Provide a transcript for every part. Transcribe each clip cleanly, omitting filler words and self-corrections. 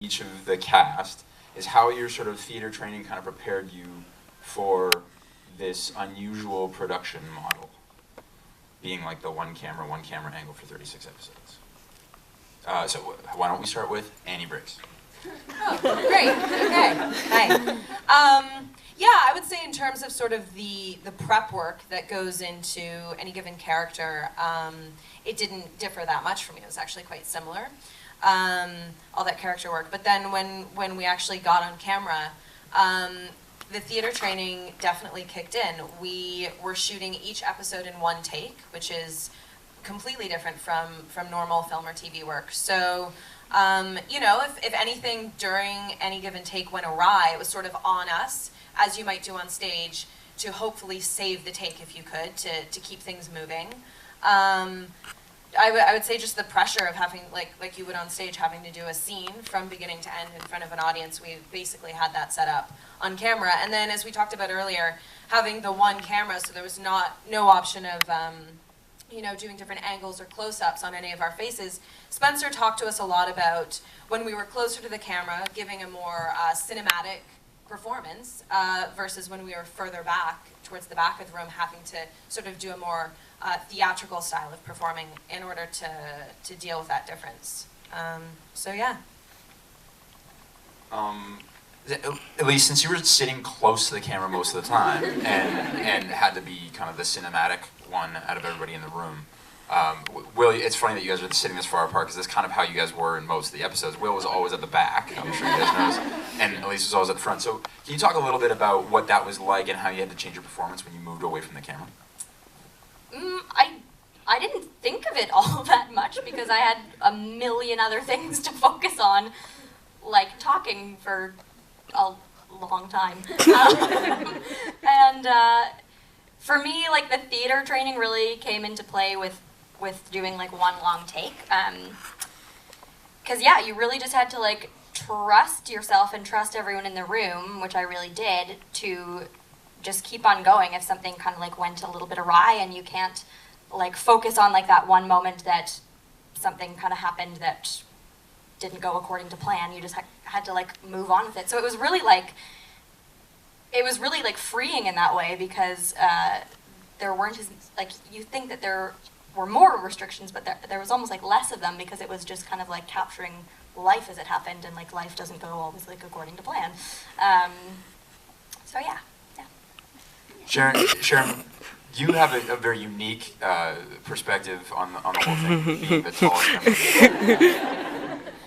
each of the cast is how your sort of theater training kind of prepared you for this unusual production model, being like the one camera angle for 36 episodes. So why don't we start with Annie Briggs? Oh, great. Okay. Hi. Yeah, I would say in terms of sort of the prep work that goes into any given character, it didn't differ that much for me. It was actually quite similar, all that character work. But then when we actually got on camera, the theater training definitely kicked in. We were shooting each episode in one take, which is completely different from normal film or TV work. So, you know, if anything during any given take went awry, it was sort of on us, as you might do on stage, to hopefully save the take if you could, to keep things moving. I would say just the pressure of having, like you would on stage, having to do a scene from beginning to end in front of an audience. We basically had that set up on camera. And then, as we talked about earlier, having the one camera, so there was no option of you know, doing different angles or close-ups on any of our faces. Spencer talked to us a lot about when we were closer to the camera, giving a more cinematic performance versus when we were further back, towards the back of the room, having to sort of do a more theatrical style of performing in order to deal with that difference. So yeah. At least since you were sitting close to the camera most of the time and had to be kind of the cinematic one out of everybody in the room. Will, it's funny that you guys are sitting this far apart because that's kind of how you guys were in most of the episodes. Will was always at the back, I'm sure you guys know, and Elise was always at the front. So can you talk a little bit about what that was like and how you had to change your performance when you moved away from the camera? I didn't think of it all that much because I had a million other things to focus on, like talking for a long time. And for me, like, the theater training really came into play with doing like one long take. Cause yeah, you really just had to like trust yourself and trust everyone in the room, which I really did, to just keep on going if something kind of like went a little bit awry and you can't like focus on like that one moment that something kind of happened that didn't go according to plan. You just had to like move on with it. So it was really like freeing in that way because there weren't as, like, you think that there were more restrictions, but there was almost like less of them because it was just kind of like capturing life as it happened, and like life doesn't go always like according to plan. So yeah. Sharon, you have a very unique perspective on the whole thing, being the tallest member.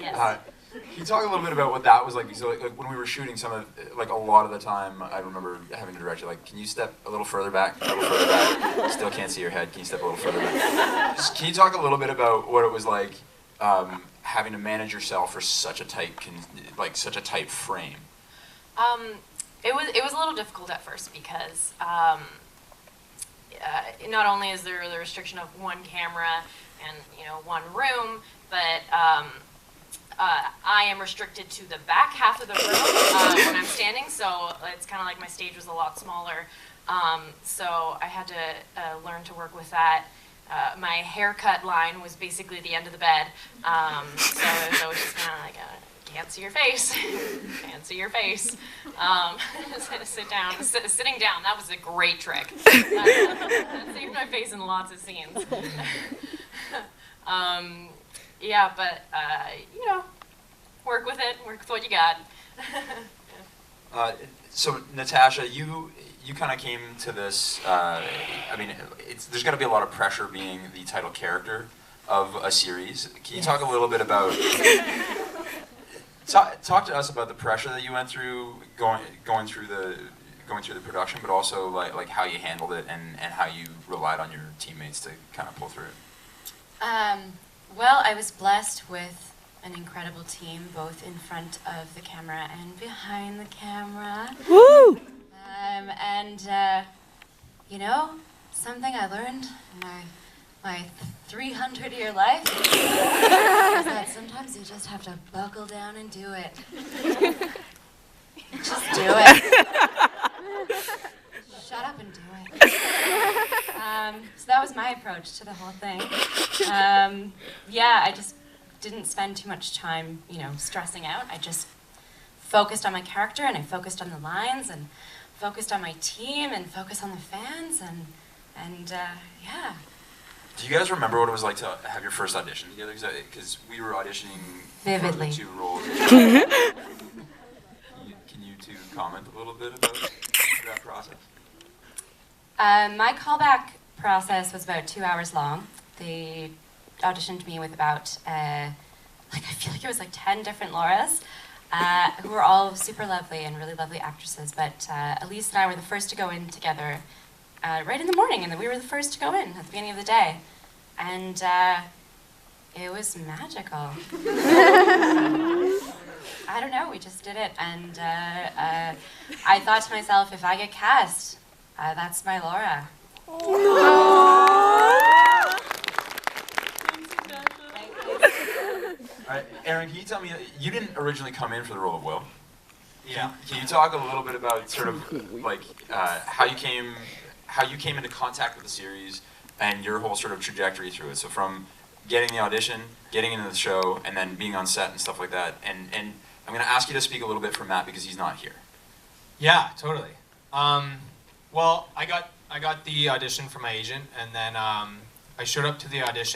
Yes. Can you talk a little bit about what that was like? So, like when we were shooting some of, like a lot of the time, I remember having to direct you, like, can you step a little further back? A little further back. Still can't see your head. Can you step a little further back? Can you talk a little bit about what it was like having to manage yourself for such a tight, such a tight frame? It was a little difficult at first because not only is there the restriction of one camera and, you know, one room, but I am restricted to the back half of the room when I'm standing, so it's kind of like my stage was a lot smaller. So I had to learn to work with that. My haircut line was basically the end of the bed, so it was just kind of like can't see your face, can't see your face. Sit down. Sitting down, that was a great trick. That saved my face in lots of scenes. Yeah, but, you know, work with it, work with what you got. So, Natasha, you kind of came to this, I mean, there's got to be a lot of pressure being the title character of a series. Can you talk a little bit about, talk to us about the pressure that you went through going through the production, but also like how you handled it and how you relied on your teammates to kind of pull through it? Well, I was blessed with an incredible team, both in front of the camera and behind the camera. Woo! You know, something I learned in my 300-year life is that sometimes you just have to buckle down and do it. Just do it. Shut up and do it. So that was my approach to the whole thing. Yeah, I just didn't spend too much time, you know, stressing out. I just focused on my character, and I focused on the lines, and focused on my team, and focused on the fans, and yeah. Do you guys remember what it was like to have your first audition together? Because we were auditioning Vividly. for the 2 roles. Can you two comment a little bit about that process? My callback process was about 2 hours long. They auditioned me with about, I feel like it was like 10 different Lauras, who were all super lovely and really lovely actresses. But Elise and I were the first to go in together right in the morning, and then we were the first to go in at the beginning of the day. And it was magical. I don't know, we just did it. And I thought to myself, if I get cast, that's my Laura. Aaron, can you tell me, you didn't originally come in for the role of Will. Yeah. Can you talk a little bit about sort of like how you came into contact with the series and your whole sort of trajectory through it? So from getting the audition, getting into the show, and then being on set and stuff like that. And I'm going to ask you to speak a little bit for Matt because he's not here. Yeah, totally. Well, I got the audition from my agent, and then I showed up to the audition.